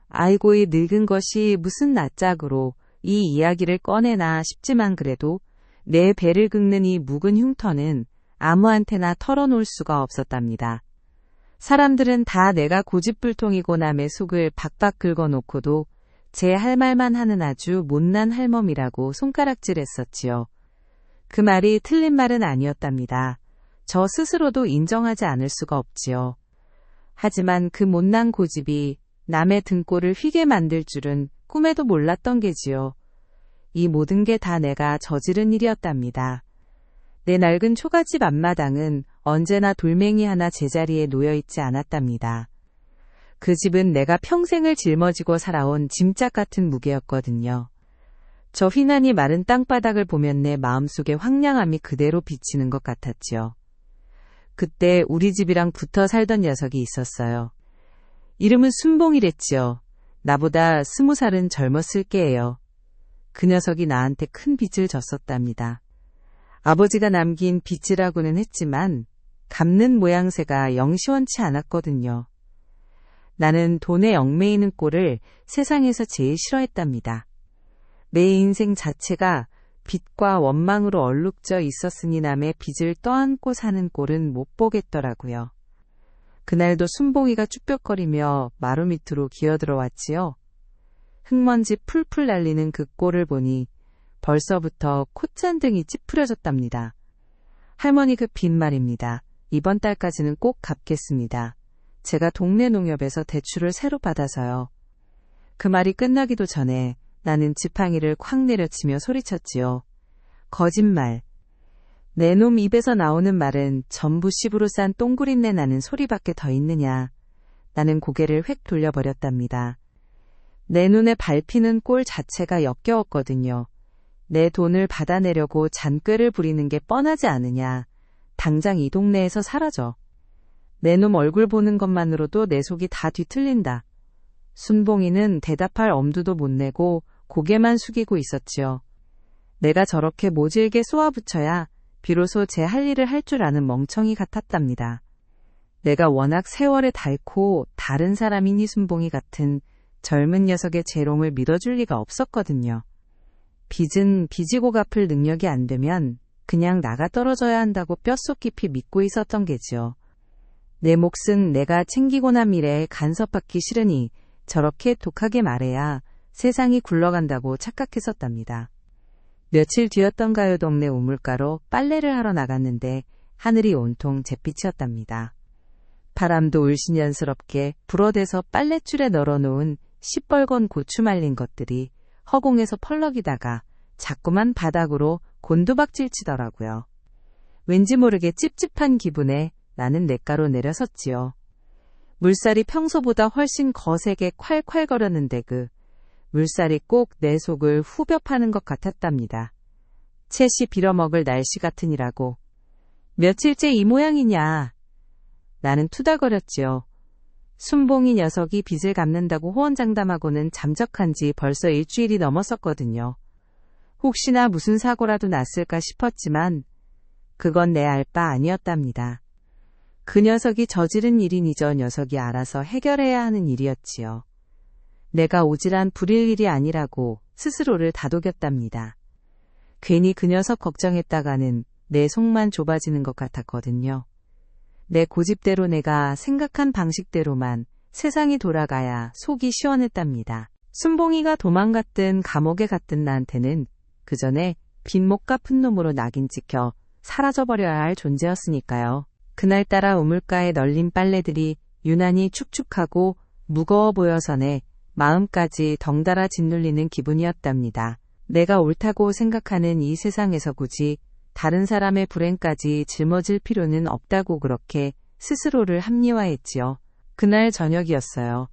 아이고 이 늙은 것이 무슨 낯짝으로 이 이야기를 꺼내나 싶지만 그래도 내 배를 긁는 이 묵은 흉터는 아무한테나 털어놓을 수가 없었답니다. 사람들은 다 내가 고집불통이고 남의 속을 박박 긁어놓고도 제 할 말만 하는 아주 못난 할멈이라고 손가락질했었지요. 그 말이 틀린 말은 아니었답니다. 저 스스로도 인정하지 않을 수가 없지요. 하지만 그 못난 고집이 남의 등골을 휘게 만들 줄은 꿈에도 몰랐던 게지요. 이 모든 게 다 내가 저지른 일이었답니다. 내 낡은 초가집 앞마당은 언제나 돌멩이 하나 제자리에 놓여있지 않았답니다. 그 집은 내가 평생을 짊어지고 살아온 짐짝 같은 무게였거든요. 저 휘난이 마른 땅바닥을 보면 내 마음속의 황량함이 그대로 비치는 것 같았지요. 그때 우리 집이랑 붙어 살던 녀석이 있었어요. 이름은 순봉이랬지요. 나보다 20살은 젊었을 게예요. 그 녀석이 나한테 큰 빚을 졌었답니다. 아버지가 남긴 빚이라고는 했지만 갚는 모양새가 영 시원치 않았거든요. 나는 돈에 얽매이는 꼴을 세상에서 제일 싫어했답니다. 내 인생 자체가 빚과 원망으로 얼룩져 있었으니 남의 빚을 떠안고 사는 꼴은 못 보겠더라고요. 그날도 순봉이가 쭈뼛거리며 마루 밑으로 기어들어왔지요. 흙먼지 풀풀 날리는 그 꼴을 보니 벌써부터 콧잔등이 찌푸려졌답니다. 할머니 그 빚 말입니다. 이번 달까지는 꼭 갚겠습니다. 제가 동네 농협에서 대출을 새로 받아서요. 그 말이 끝나기도 전에 나는 지팡이를 콱 내려치며 소리쳤지요. 거짓말. 내 놈 입에서 나오는 말은 전부 씹으로 싼 똥구린내 나는 소리밖에 더 있느냐. 나는 고개를 획 돌려버렸답니다. 내 눈에 밟히는 꼴 자체가 역겨웠거든요. 내 돈을 받아내려고 잔꾀를 부리는 게 뻔하지 않으냐. 당장 이 동네에서 사라져. 내 놈 얼굴 보는 것만으로도 내 속이 다 뒤틀린다. 순봉이는 대답할 엄두도 못 내고 고개만 숙이고 있었지요. 내가 저렇게 모질게 쏘아붙여야 비로소 제 할 일을 할 줄 아는 멍청이 같았답니다. 내가 워낙 세월에 닳고 다른 사람이니 순봉이 같은 젊은 녀석의 재롱을 믿어줄 리가 없었거든요. 빚은 빚이고 갚을 능력이 안 되면 그냥 나가 떨어져야 한다고 뼛속 깊이 믿고 있었던 게지요. 내 몫은 내가 챙기고 난 미래에 간섭받기 싫으니 저렇게 독하게 말해야 세상이 굴러간다고 착각했었답니다. 며칠 뒤였던가요. 동네 우물가로 빨래를 하러 나갔는데 하늘이 온통 잿빛이었답니다. 바람도 울신연스럽게 불어대서 빨랫줄에 널어놓은 시뻘건 고추 말린 것들이 허공에서 펄럭이다가 자꾸만 바닥으로 곤두박질 치더라고요. 왠지 모르게 찝찝한 기분에 나는 냇가로 내려섰지요. 물살이 평소보다 훨씬 거세게 콸콸 거렸는데 그 물살이 꼭 내 속을 후벼 파는 것 같았답니다. 채시 빌어먹을 날씨 같으니라고. 며칠째 이 모양이냐. 나는 투덜거렸지요. 순봉이 녀석이 빚을 갚는다고 호언장담하고는 잠적한 지 벌써 일주일이 넘었었거든요. 혹시나 무슨 사고라도 났을까 싶었지만 그건 내 알 바 아니었답니다. 그 녀석이 저지른 일이니 저 녀석이 알아서 해결해야 하는 일이었지요. 내가 오질한 부릴 일이 아니라고 스스로를 다독였답니다. 괜히 그 녀석 걱정했다가는 내 속만 좁아지는 것 같았거든요. 내 고집대로 내가 생각한 방식대로만 세상이 돌아가야 속이 시원했답니다. 순봉이가 도망갔든 감옥에 갔든 나한테는 그 전에 빚 못 갚은 놈으로 낙인 찍혀 사라져버려야 할 존재였으니까요. 그날따라 우물가에 널린 빨래들이 유난히 축축하고 무거워 보여서 내 마음까지 덩달아 짓눌리는 기분이었답니다. 내가 옳다고 생각하는 이 세상에서 굳이 다른 사람의 불행까지 짊어질 필요는 없다고 그렇게 스스로를 합리화했지요. 그날 저녁이었어요.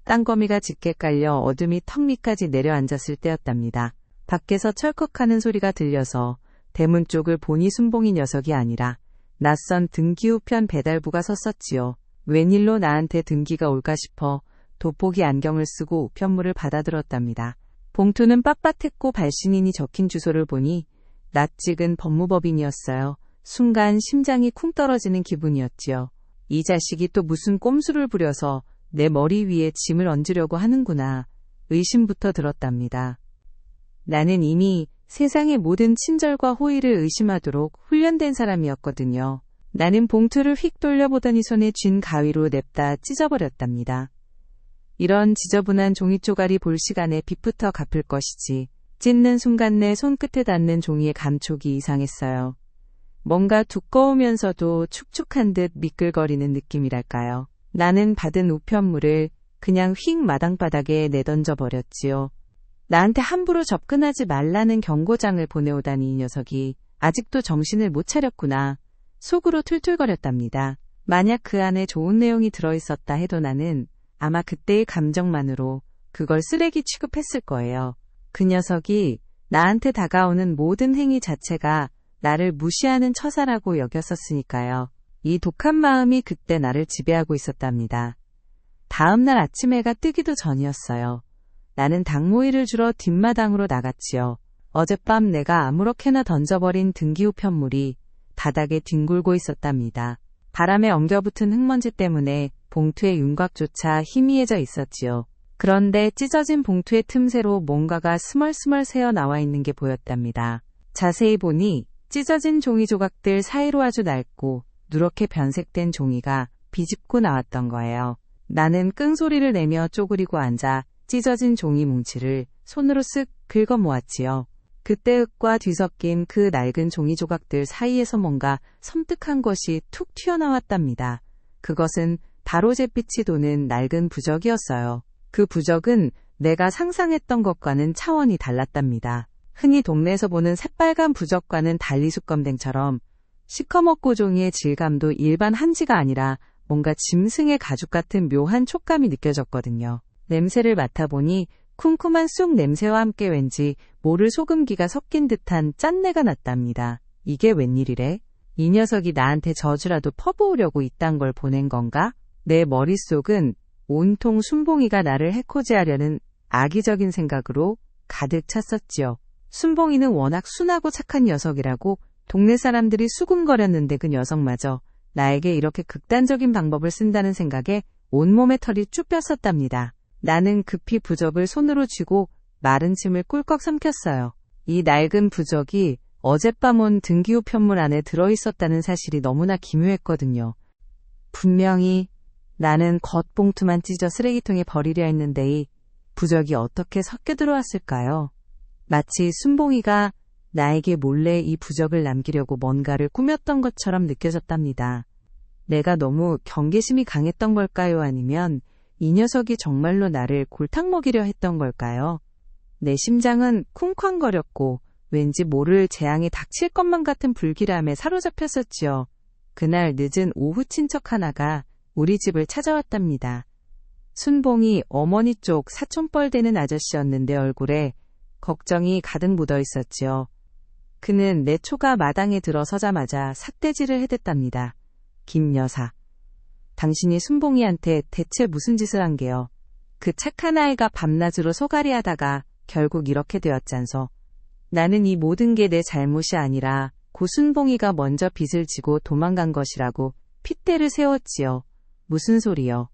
땅거미가 짙게 깔려 어둠이 턱 밑까지 내려앉았을 때였답니다. 밖에서 철컥하는 소리가 들려서 대문 쪽을 보니 순봉이 녀석이 아니라 낯선 등기 우편 배달부가 섰었지요. 웬일로 나한테 등기가 올까 싶어 돋보기 안경을 쓰고 우편물을 받아들었답니다. 봉투는 빳빳했고 발신인이 적힌 주소를 보니 낯익은 법무법인이었어요. 순간 심장이 쿵 떨어지는 기분이었지요. 이 자식이 또 무슨 꼼수를 부려서 내 머리 위에 짐을 얹으려고 하는구나 의심부터 들었답니다. 나는 이미 세상의 모든 친절과 호의를 의심하도록 훈련된 사람이었거든요. 나는 봉투를 휙 돌려보더니 손에 쥔 가위로 냅다 찢어버렸답니다. 이런 지저분한 종이 쪼가리 볼 시간에 빚부터 갚을 것이지. 찢는 순간 내 손끝에 닿는 종이의 감촉이 이상했어요. 뭔가 두꺼우면서도 축축한 듯 미끌거리는 느낌이랄까요. 나는 받은 우편물을 그냥 휙 마당바닥에 내던져 버렸지요. 나한테 함부로 접근하지 말라는 경고장을 보내오다니 이 녀석이 아직도 정신을 못 차렸구나. 속으로 툴툴거렸답니다. 만약 그 안에 좋은 내용이 들어있었다 해도 나는 아마 그때의 감정만으로 그걸 쓰레기 취급했을 거예요. 그 녀석이 나한테 다가오는 모든 행위 자체가 나를 무시하는 처사라고 여겼었으니까요. 이 독한 마음이 그때 나를 지배하고 있었답니다. 다음 날 아침 해가 뜨기도 전이었어요. 나는 닭모이를 주러 뒷마당으로 나갔지요. 어젯밤 내가 아무렇게나 던져버린 등기우편물이 바닥에 뒹굴고 있었답니다. 바람에 엉겨붙은 흙먼지 때문에 봉투의 윤곽조차 희미해져 있었지요. 그런데 찢어진 봉투의 틈새로 뭔가가 스멀스멀 새어 나와 있는 게 보였답니다. 자세히 보니 찢어진 종이 조각들 사이로 아주 낡고 누렇게 변색된 종이가 비집고 나왔던 거예요. 나는 끙소리를 내며 쪼그리고 앉아 찢어진 종이 뭉치를 손으로 쓱 긁어 모았지요. 그때 흙과 뒤섞인 그 낡은 종이 조각들 사이에서 뭔가 섬뜩한 것이 툭 튀어나왔답니다. 그것은 바로 잿빛이 도는 낡은 부적이었어요. 그 부적은 내가 상상했던 것과는 차원이 달랐답니다. 흔히 동네에서 보는 새빨간 부적과는 달리 수검댕처럼 시커멓고 종이의 질감도 일반 한지가 아니라 뭔가 짐승의 가죽 같은 묘한 촉감이 느껴졌거든요. 냄새를 맡아보니 쿰쿰한 쑥 냄새와 함께 왠지 모를 소금기가 섞인 듯한 짠내가 났답니다. 이게 웬일이래? 이 녀석이 나한테 저주라도 퍼부으려고 이딴 걸 보낸 건가? 내 머릿속은 온통 순봉이가 나를 해코지하려는 악의적인 생각으로 가득 찼었지요. 순봉이는 워낙 순하고 착한 녀석이라고 동네 사람들이 수군거렸는데 그 녀석마저 나에게 이렇게 극단적인 방법을 쓴다는 생각에 온몸에 털이 쭉 폈었답니다. 나는 급히 부적을 손으로 쥐고 마른 침을 꿀꺽 삼켰어요. 이 낡은 부적이 어젯밤 온 등기우편물 안에 들어있었다는 사실이 너무나 기묘했거든요. 분명히 나는 겉봉투만 찢어 쓰레기통에 버리려 했는데 이 부적이 어떻게 섞여 들어왔을까요? 마치 순봉이가 나에게 몰래 이 부적을 남기려고 뭔가를 꾸몄던 것처럼 느껴졌답니다. 내가 너무 경계심이 강했던 걸까요? 아니면 이 녀석이 정말로 나를 골탕 먹이려 했던 걸까요? 내 심장은 쿵쾅거렸고 왠지 모를 재앙이 닥칠 것만 같은 불길함에 사로잡혔었지요. 그날 늦은 오후 친척 하나가 우리 집을 찾아왔답니다. 순봉이 어머니 쪽 사촌뻘 되는 아저씨였는데 얼굴에 걱정이 가득 묻어 있었지요. 그는 내 초가 마당에 들어서자마자 삿대질을 해댔답니다. 김 여사, 당신이 순봉이한테 대체 무슨 짓을 한 게요? 그 착한 아이가 밤낮으로 소갈이하다가 결국 이렇게 되었잖소. 나는 이 모든 게 내 잘못이 아니라 고순봉이가 먼저 빚을 지고 도망간 것이라고 핏대를 세웠지요. 무슨 소리요?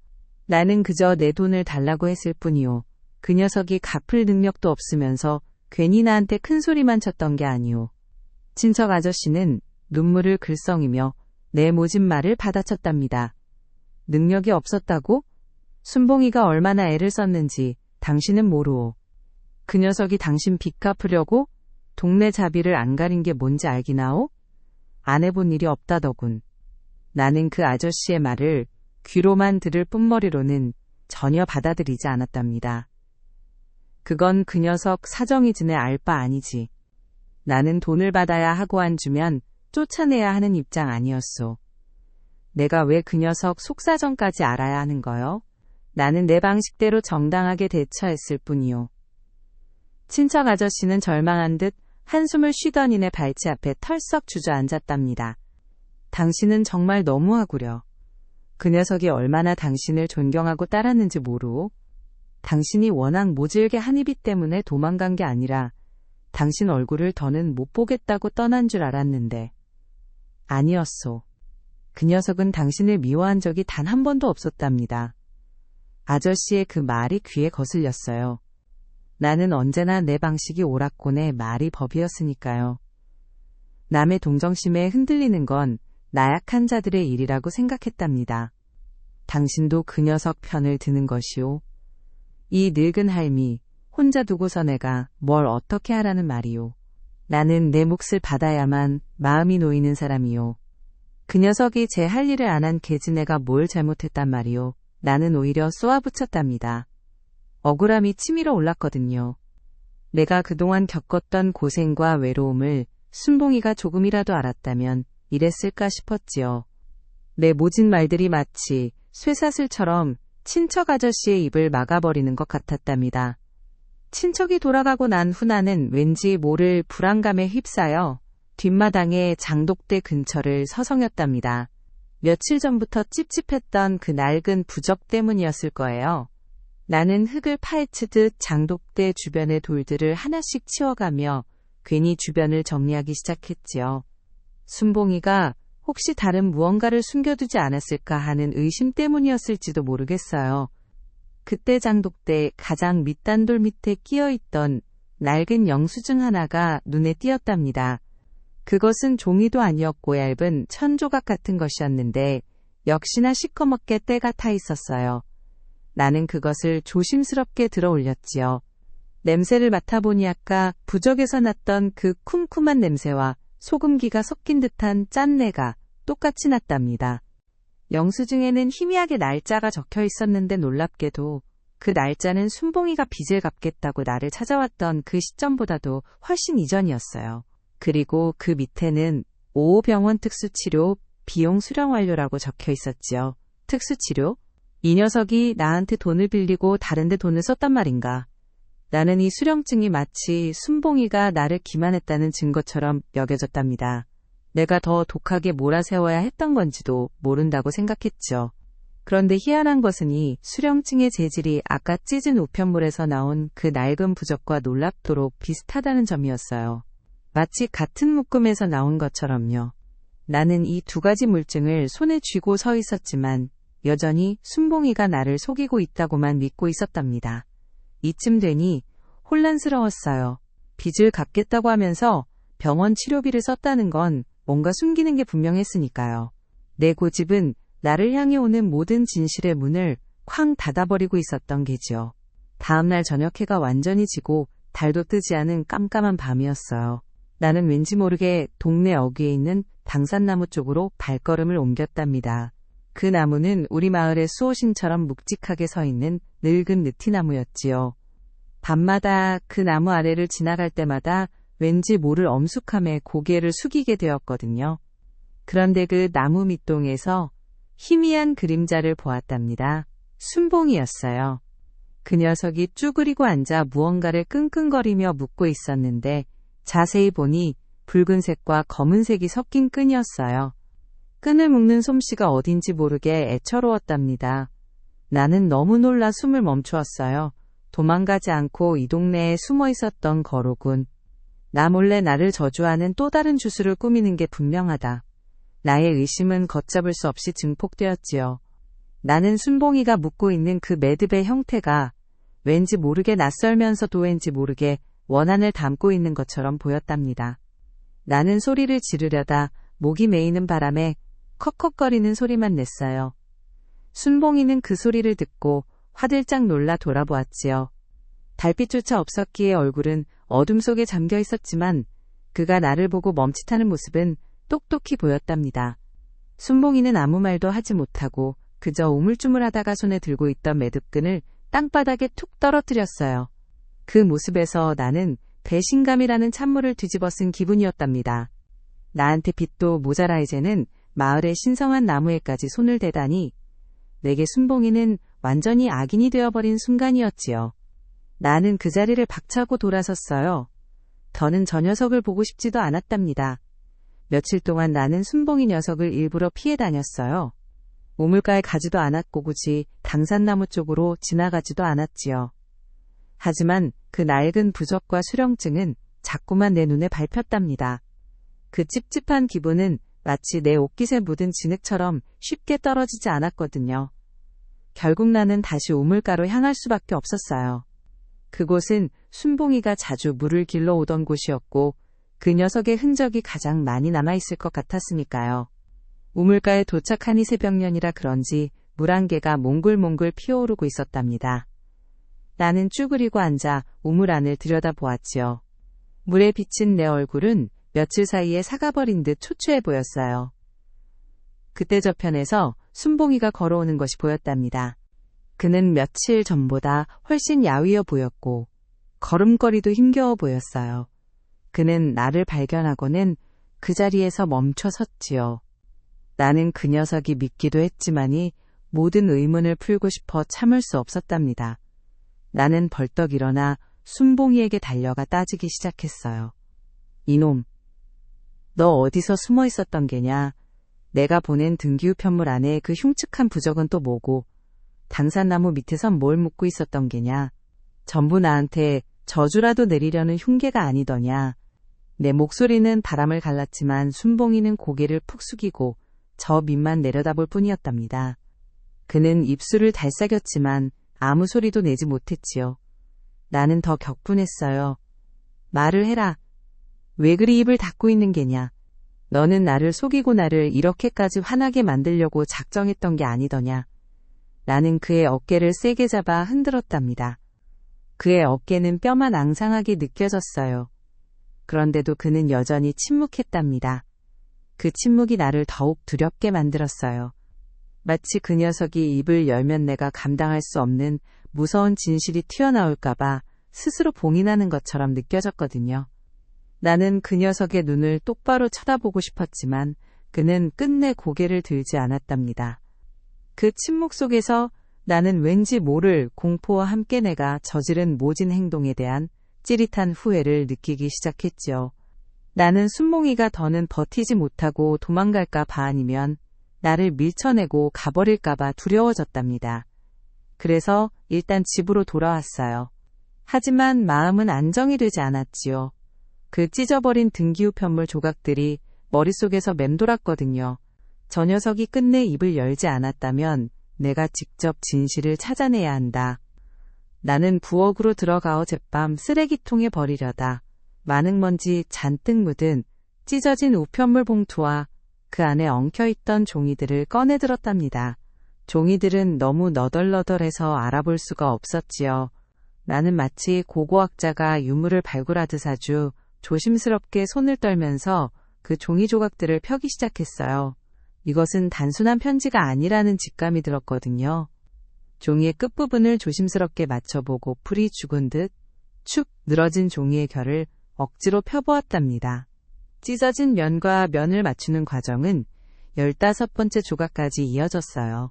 나는 그저 내 돈을 달라고 했을 뿐이요. 그 녀석이 갚을 능력도 없으면서 괜히 나한테 큰 소리만 쳤던 게 아니오. 친척 아저씨는 눈물을 글썽이며 내 모진 말을 받아쳤답니다. 능력이 없었다고? 순봉이가 얼마나 애를 썼는지 당신은 모르오. 그 녀석이 당신 빚 갚으려고 동네 자비를 안 가린 게 뭔지 알기나오? 안 해본 일이 없다더군. 나는 그 아저씨의 말을 귀로만 들을 뿐머리로는 전혀 받아들이지 않았답니다. 그건 그 녀석 사정이지네 알 바 아니지. 나는 돈을 받아야 하고 안 주면 쫓아내야 하는 입장 아니었소. 내가 왜 그 녀석 속사정까지 알아야 하는 거요? 나는 내 방식대로 정당하게 대처했을 뿐이요. 친척 아저씨는 절망한 듯 한숨을 쉬더니 내 발치 앞에 털썩 주저앉았답니다. 당신은 정말 너무하구려. 그 녀석이 얼마나 당신을 존경하고 따랐는지 모르오? 당신이 워낙 모질게 한 입이 때문에 도망간 게 아니라 당신 얼굴을 더는 못 보겠다고 떠난 줄 알았는데 아니었소. 그 녀석은 당신을 미워한 적이 단 한 번도 없었답니다. 아저씨의 그 말이 귀에 거슬렸어요. 나는 언제나 내 방식이 옳았고 내 말이 법이었으니까요. 남의 동정심에 흔들리는 건 나약한 자들의 일이라고 생각했답니다. 당신도 그 녀석 편을 드는 것이오. 이 늙은 할미, 혼자 두고서 내가 뭘 어떻게 하라는 말이오. 나는 내 몫을 받아야만 마음이 놓이는 사람이오. 그 녀석이 제 할 일을 안 한 개지내가 뭘 잘못했단 말이오. 나는 오히려 쏘아붙였답니다. 억울함이 치밀어 올랐거든요. 내가 그동안 겪었던 고생과 외로움을 순봉이가 조금이라도 알았다면 이랬을까 싶었지요. 내 모진 말들이 마치 쇠사슬처럼 친척 아저씨의 입을 막아버리는 것 같았답니다. 친척이 돌아가고 난 후 나는 왠지 모를 불안감에 휩싸여 뒷마당의 장독대 근처를 서성였답니다. 며칠 전부터 찝찝했던 그 낡은 부적 때문이었을 거예요. 나는 흙을 파헤치듯 장독대 주변의 돌들을 하나씩 치워가며 괜히 주변을 정리하기 시작했지요. 순봉이가 혹시 다른 무언가를 숨겨두지 않았을까 하는 의심 때문이었을지도 모르겠어요. 그때 장독대 가장 밑단돌 밑에 끼어있던 낡은 영수증 하나가 눈에 띄었답니다. 그것은 종이도 아니었고 얇은 천조각 같은 것이었는데 역시나 시커멓게 때가 타 있었어요. 나는 그것을 조심스럽게 들어 올렸지요. 냄새를 맡아보니 아까 부적에서 났던 그 쿰쿰한 냄새와 소금기가 섞인 듯한 짠내가 똑같이 났답니다. 영수증에는 희미하게 날짜가 적혀 있었는데 놀랍게도 그 날짜는 순봉이가 빚을 갚겠다고 나를 찾아왔던 그 시점보다도 훨씬 이전이었어요. 그리고 그 밑에는 5호 병원 특수치료 비용 수령 완료라고 적혀 있었지요. 특수치료? 이 녀석이 나한테 돈을 빌리고 다른 데 돈을 썼단 말인가. 나는 이 수령증이 마치 순봉이가 나를 기만했다는 증거처럼 여겨졌답니다. 내가 더 독하게 몰아세워야 했던 건지도 모른다고 생각했죠. 그런데 희한한 것은 이 수령증의 재질이 아까 찢은 우편물에서 나온 그 낡은 부적과 놀랍도록 비슷하다는 점이었어요. 마치 같은 묶음에서 나온 것처럼요. 나는 이 두 가지 물증을 손에 쥐고 서 있었지만 여전히 순봉이가 나를 속이고 있다고만 믿고 있었답니다. 이쯤 되니 혼란스러웠어요. 빚을 갚겠다고 하면서 병원 치료비를 썼다는 건 뭔가 숨기는 게 분명했으니까요. 내 고집은 나를 향해 오는 모든 진실의 문을 쾅 닫아버리고 있었던 게지요. 다음날 저녁 해가 완전히 지고 달도 뜨지 않은 깜깜한 밤이었어요. 나는 왠지 모르게 동네 어귀에 있는 당산나무 쪽으로 발걸음을 옮겼답니다. 그 나무는 우리 마을의 수호신처럼 묵직하게 서 있는 늙은 느티나무였지요. 밤마다 그 나무 아래를 지나갈 때마다 왠지 모를 엄숙함에 고개를 숙이게 되었거든요. 그런데 그 나무 밑동에서 희미한 그림자를 보았답니다. 순봉이었어요. 그 녀석이 쭈그리고 앉아 무언가를 끙끙거리며 묻고 있었는데 자세히 보니 붉은색과 검은색이 섞인 끈이었어요. 끈을 묶는 솜씨가 어딘지 모르게 애처로웠답니다. 나는 너무 놀라 숨을 멈추었어요. 도망가지 않고 이 동네에 숨어 있었던 거로군. 나 몰래 나를 저주하는 또 다른 주술을 꾸미는 게 분명하다. 나의 의심은 걷잡을 수 없이 증폭되었지요. 나는 순봉이가 묻고 있는 그 매듭의 형태가 왠지 모르게 낯설면서도 왠지 모르게 원한을 담고 있는 것처럼 보였답니다. 나는 소리를 지르려다 목이 메이는 바람에 컥컥거리는 소리만 냈어요. 순봉이는 그 소리를 듣고 화들짝 놀라 돌아보았지요. 달빛조차 없었기에 얼굴은 어둠 속에 잠겨 있었지만 그가 나를 보고 멈칫하는 모습은 똑똑히 보였답니다. 순봉이는 아무 말도 하지 못하고 그저 우물쭈물하다가 손에 들고 있던 매듭끈을 땅바닥에 툭 떨어뜨렸어요. 그 모습에서 나는 배신감이라는 찬물을 뒤집어 쓴 기분이었답니다. 나한테 빚도 모자라 이제는 마을의 신성한 나무에까지 손을 대다니 내게 순봉이는 완전히 악인이 되어버린 순간이었지요. 나는 그 자리를 박차고 돌아섰어요. 더는 저 녀석을 보고 싶지도 않았답니다. 며칠 동안 나는 순봉이 녀석을 일부러 피해 다녔어요. 우물가에 가지도 않았고 굳이 당산나무 쪽으로 지나가지도 않았지요. 하지만 그 낡은 부적과 수령증은 자꾸만 내 눈에 밟혔답니다. 그 찝찝한 기분은 마치 내 옷깃에 묻은 진흙처럼 쉽게 떨어지지 않았거든요. 결국 나는 다시 우물가로 향할 수밖에 없었어요. 그곳은 순봉이가 자주 물을 길러 오던 곳이었고 그 녀석의 흔적이 가장 많이 남아있을 것 같았으니까요. 우물가에 도착하니 새벽년이라 그런지 물 한 개가 몽글몽글 피어오르고 있었답니다. 나는 쭈그리고 앉아 우물 안을 들여다보았지요. 물에 비친 내 얼굴은 며칠 사이에 사가버린 듯 초췌해 보였어요. 그때 저편에서 순봉이가 걸어오는 것이 보였답니다. 그는 며칠 전보다 훨씬 야위어 보였고 걸음걸이도 힘겨워 보였어요. 그는 나를 발견하고는 그 자리에서 멈춰 섰지요. 나는 그 녀석이 믿기도 했지만이 모든 의문을 풀고 싶어 참을 수 없었답니다. 나는 벌떡 일어나 순봉이에게 달려가 따지기 시작했어요. 이놈, 너 어디서 숨어 있었던 게냐? 내가 보낸 등기우편물 안에 그 흉측한 부적은 또 뭐고 당산나무 밑에선 뭘 묻고 있었던 게냐? 전부 나한테 저주라도 내리려는 흉계가 아니더냐? 내 목소리는 바람을 갈랐지만 순봉이는 고개를 푹 숙이고 저 밑만 내려다볼 뿐이었답니다. 그는 입술을 달싹였지만 아무 소리도 내지 못했지요. 나는 더 격분했어요. 말을 해라. 왜 그리 입을 닫고 있는 게냐? 너는 나를 속이고 나를 이렇게까지 화나게 만들려고 작정했던 게 아니더냐? 나는 그의 어깨를 세게 잡아 흔들었답니다. 그의 어깨는 뼈만 앙상하게 느껴졌어요. 그런데도 그는 여전히 침묵했답니다. 그 침묵이 나를 더욱 두렵게 만들었어요. 마치 그 녀석이 입을 열면 내가 감당할 수 없는 무서운 진실이 튀어나올까봐 스스로 봉인하는 것처럼 느껴졌거든요. 나는 그 녀석의 눈을 똑바로 쳐다보고 싶었지만 그는 끝내 고개를 들지 않았답니다. 그 침묵 속에서 나는 왠지 모를 공포와 함께 내가 저지른 모진 행동에 대한 찌릿한 후회를 느끼기 시작했지요. 나는 순봉이가 더는 버티지 못하고 도망갈까 봐 아니면 나를 밀쳐내고 가버릴까봐 두려워졌답니다. 그래서 일단 집으로 돌아왔어요. 하지만 마음은 안정이 되지 않았지요. 그 찢어버린 등기우편물 조각들이 머릿속에서 맴돌았거든요. 저 녀석이 끝내 입을 열지 않았다면 내가 직접 진실을 찾아내야 한다. 나는 부엌으로 들어가 어젯밤 쓰레기통에 버리려다 마늘 먼지 잔뜩 묻은 찢어진 우편물 봉투와 그 안에 엉켜있던 종이들을 꺼내들었답니다. 종이들은 너무 너덜너덜해서 알아볼 수가 없었지요. 나는 마치 고고학자가 유물을 발굴하듯 아주 조심스럽게 손을 떨면서 그 종이 조각들을 펴기 시작했어요. 이것은 단순한 편지가 아니라는 직감이 들었거든요. 종이의 끝부분을 조심스럽게 맞춰보고 풀이 죽은 듯 축 늘어진 종이의 결을 억지로 펴보았답니다. 찢어진 면과 면을 맞추는 과정은 15번째 조각까지 이어졌어요.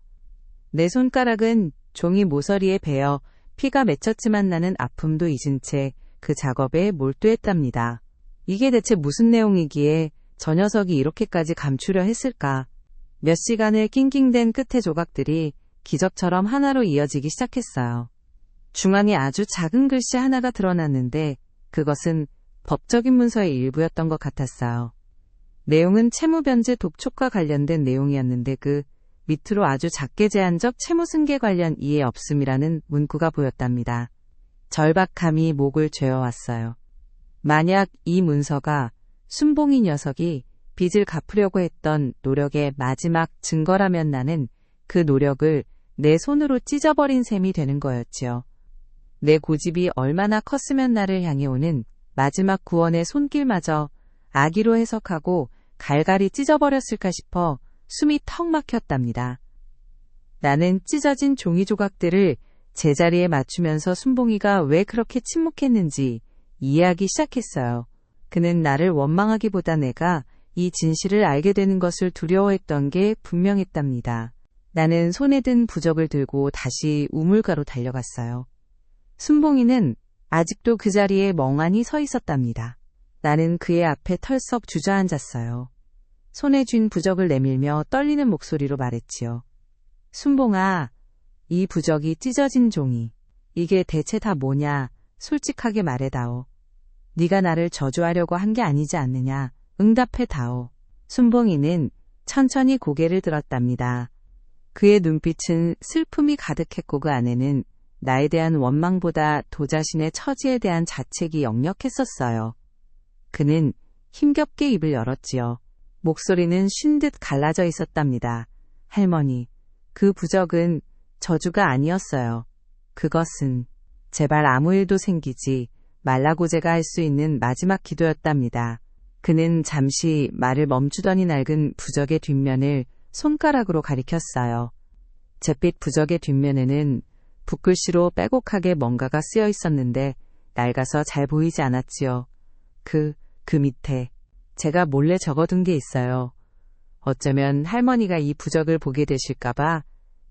내 손가락은 종이 모서리에 베어 피가 맺혔지만 나는 아픔도 잊은 채 그 작업에 몰두했답니다. 이게 대체 무슨 내용이기에 저 녀석이 이렇게까지 감추려 했을까? 몇 시간을 낑낑댄 끝에 조각들이 기적처럼 하나로 이어지기 시작했어요. 중앙에 아주 작은 글씨 하나가 드러났는데 그것은 법적인 문서의 일부였던 것 같았어요. 내용은 채무변제 독촉과 관련된 내용이었는데 그 밑으로 아주 작게 제한적 채무승계 관련 이해 없음이라는 문구가 보였답니다. 절박함이 목을 죄어왔어요. 만약 이 문서가 순봉이 녀석이 빚을 갚으려고 했던 노력의 마지막 증거라면 나는 그 노력을 내 손으로 찢어버린 셈이 되는 거였지요. 내 고집이 얼마나 컸으면 나를 향해 오는 마지막 구원의 손길마저 악의로 해석하고 갈갈이 찢어버렸을까 싶어 숨이 턱 막혔답니다. 나는 찢어진 종이 조각들을 제자리에 맞추면서 순봉이가 왜 그렇게 침묵했는지 이해하기 시작했어요. 그는 나를 원망하기보다 내가 이 진실을 알게 되는 것을 두려워했던 게 분명했답니다. 나는 손에 든 부적을 들고 다시 우물가로 달려갔어요. 순봉이는 아직도 그 자리에 멍하니 서 있었답니다. 나는 그의 앞에 털썩 주저앉았어요. 손에 쥔 부적을 내밀며 떨리는 목소리로 말했지요. 순봉아, 이 부적이 찢어진 종이. 이게 대체 다 뭐냐? 솔직하게 말해다오. 네가 나를 저주하려고 한 게 아니지 않느냐? 응답해다오. 순봉이는 천천히 고개를 들었답니다. 그의 눈빛은 슬픔이 가득했고 그 안에는 나에 대한 원망보다 도자신의 처지에 대한 자책이 역력했었어요. 그는 힘겹게 입을 열었지요. 목소리는 쉰 듯 갈라져 있었답니다. 할머니, 그 부적은 저주가 아니었어요. 그것은 제발 아무 일도 생기지 말라고 제가 할 수 있는 마지막 기도였답니다. 그는 잠시 말을 멈추더니 낡은 부적의 뒷면을 손가락으로 가리켰어요. 잿빛 부적의 뒷면에는 붓글씨로 빼곡하게 뭔가가 쓰여 있었는데 낡아서 잘 보이지 않았지요. 그 밑에 제가 몰래 적어둔 게 있어요. 어쩌면 할머니가 이 부적을 보게 되실까봐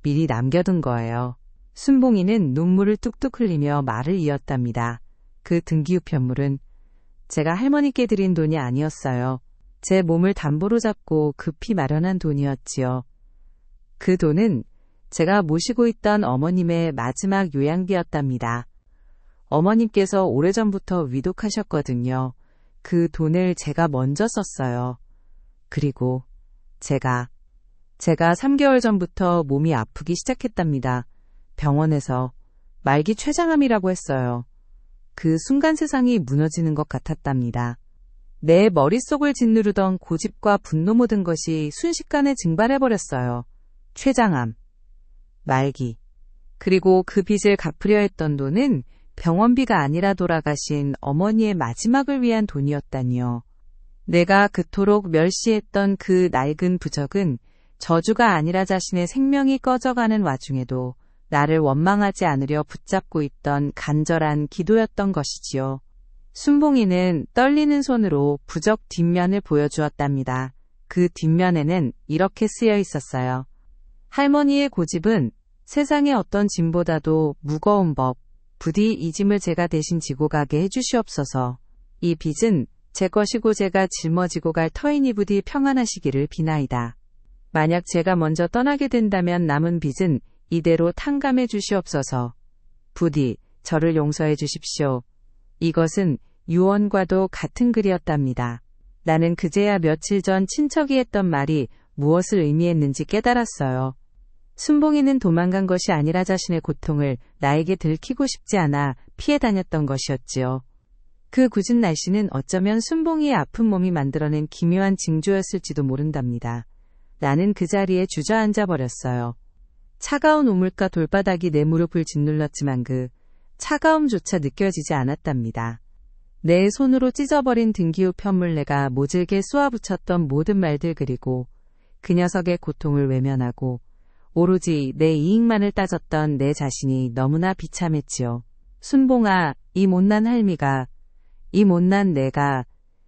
미리 남겨둔 거예요. 순봉이는 눈물을 뚝뚝 흘리며 말을 이었답니다. 그 등기우편물은 제가 할머니께 드린 돈이 아니었어요. 제 몸을 담보로 잡고 급히 마련한 돈이었지요. 그 돈은 제가 모시고 있던 어머님의 마지막 요양비였답니다. 어머님께서 오래전부터 위독하셨거든요. 그 돈을 제가 먼저 썼어요. 그리고 제가 3개월 전부터 몸이 아프기 시작했답니다. 병원에서 말기 췌장암이라고 했어요. 그 순간 세상이 무너지는 것 같았답니다. 내 머릿속을 짓누르던 고집과 분노 모든 것이 순식간에 증발해버렸어요. 췌장암, 말기, 그리고 그 빚을 갚으려 했던 돈은 병원비가 아니라 돌아가신 어머니의 마지막을 위한 돈이었다니요. 내가 그토록 멸시했던 그 낡은 부적은 저주가 아니라 자신의 생명이 꺼져가는 와중에도 나를 원망하지 않으려 붙잡고 있던 간절한 기도였던 것이지요. 순봉이는 떨리는 손으로 부적 뒷면을 보여주었답니다. 그 뒷면에는 이렇게 쓰여 있었어요. 할머니의 고집은 세상의 어떤 짐보다도 무거운 법, 부디 이 짐을 제가 대신 지고 가게 해주시옵소서. 이 빚은 제 것이고 제가 짊어지고 갈 터이니 부디 평안하시기를 비나이다. 만약 제가 먼저 떠나게 된다면 남은 빚은 이대로 탕감해 주시옵소서. 부디 저를 용서해 주십시오. 이것은 유언과도 같은 글이었답니다. 나는 그제야 며칠 전 친척이 했던 말이 무엇을 의미했는지 깨달았어요. 순봉이는 도망간 것이 아니라 자신의 고통을 나에게 들키고 싶지 않아 피해 다녔던 것이었지요. 그 굳은 날씨는 어쩌면 순봉이의 아픈 몸이 만들어낸 기묘한 징조였을지도 모른답니다. 나는 그 자리에 주저앉아 버렸어요. 차가운 우물가 돌바닥이 내 무릎을 짓눌렀지만 그 차가움조차 느껴지지 않았답니다. 내 손으로 찢어버린 등기후 편물내가 모질게 쏘아붙였던 모든 말들 그리고 그 녀석의 고통을 외면하고 오로지 내 이익만을 따졌던 내 자신이 너무나 비참했지요. 순봉아, 이 못난 할미가, 이 못난 내가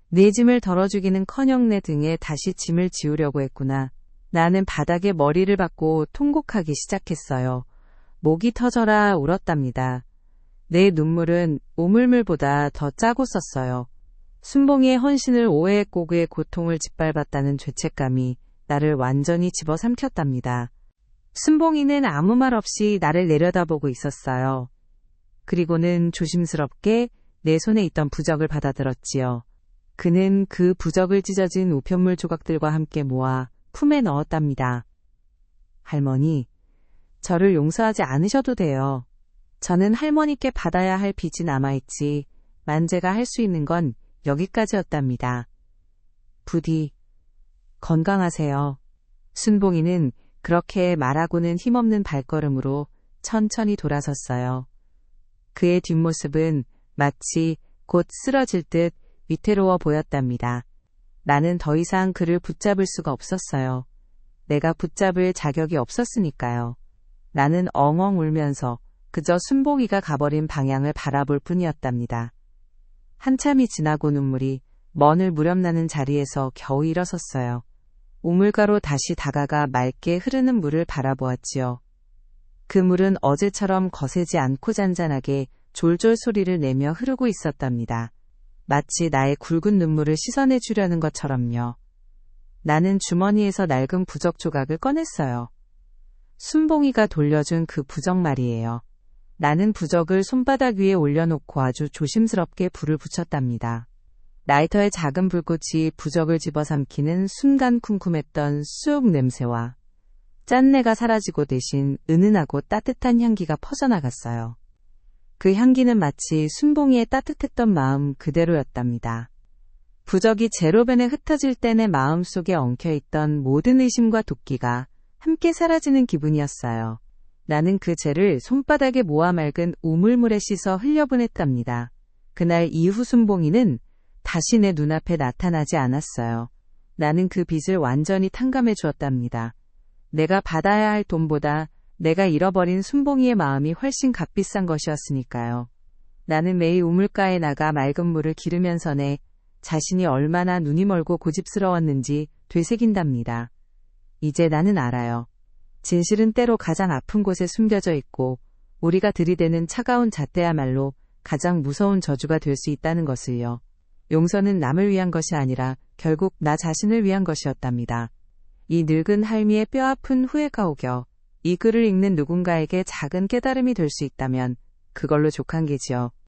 내 짐을 덜어주기는커녕 내 등에 다시 짐을 지우려고 했구나. 나는 바닥에 머리를 박고 통곡하기 시작했어요. 목이 터져라 울었답니다. 내 눈물은 오물물보다 더 짜고 썼어요. 순봉이의 헌신을 오해했고 그의 고통을 짓밟았다는 죄책감이 나를 완전히 집어삼켰답니다. 순봉이는 아무 말 없이 나를 내려다보고 있었어요. 그리고는 조심스럽게 내 손에 있던 부적을 받아들었지요. 그는 그 부적을 찢어진 우편물 조각들과 함께 모아 품에 넣었답니다. 할머니, 저를 용서하지 않으셔도 돼요. 저는 할머니께 받아야 할 빚이 남아있지만 제가 할 수 있는 건 여기까지였답니다. 부디 건강하세요. 순봉이는 그렇게 말하고는 힘없는 발걸음으로 천천히 돌아섰어요. 그의 뒷모습은 마치 곧 쓰러질 듯 위태로워 보였답니다. 나는 더 이상 그를 붙잡을 수가 없었어요. 내가 붙잡을 자격이 없었으니까요. 나는 엉엉 울면서 그저 순봉이가 가버린 방향을 바라볼 뿐이었답니다. 한참이 지나고 눈물이 멍을 무렵나는 자리에서 겨우 일어섰어요. 우물가로 다시 다가가 맑게 흐르는 물을 바라보았지요. 그 물은 어제처럼 거세지 않고 잔잔하게 졸졸 소리를 내며 흐르고 있었답니다. 마치 나의 굵은 눈물을 씻어내 주려는 것처럼요. 나는 주머니에서 낡은 부적 조각을 꺼냈어요. 순봉이가 돌려준 그 부적 말이에요. 나는 부적을 손바닥 위에 올려놓고 아주 조심스럽게 불을 붙였답니다. 라이터의 작은 불꽃이 부적을 집어삼키는 순간 쿰쿰했던 쑥 냄새와 짠내가 사라지고 대신 은은하고 따뜻한 향기가 퍼져나갔어요. 그 향기는 마치 순봉이의 따뜻했던 마음 그대로였답니다. 부적이 제로벤에 흩어질 때 내 마음속에 엉켜있던 모든 의심과 도끼가 함께 사라지는 기분이었어요. 나는 그 재를 손바닥에 모아 맑은 우물물에 씻어 흘려보냈답니다. 그날 이후 순봉이는 다시 내 눈앞에 나타나지 않았어요. 나는 그 빚을 완전히 탕감해 주었답니다. 내가 받아야 할 돈보다 내가 잃어버린 순봉이의 마음이 훨씬 값비싼 것이었으니까요. 나는 매일 우물가에 나가 맑은 물을 기르면서 내 자신이 얼마나 눈이 멀고 고집스러웠는지 되새긴답니다. 이제 나는 알아요. 진실은 때로 가장 아픈 곳에 숨겨져 있고 우리가 들이대는 차가운 잣대야말로 가장 무서운 저주가 될 수 있다는 것을요. 용서는 남을 위한 것이 아니라 결국 나 자신을 위한 것이었답니다. 이 늙은 할미의 뼈아픈 후회가 오겨 이 글을 읽는 누군가에게 작은 깨달음이 될 수 있다면 그걸로 족한 게지요.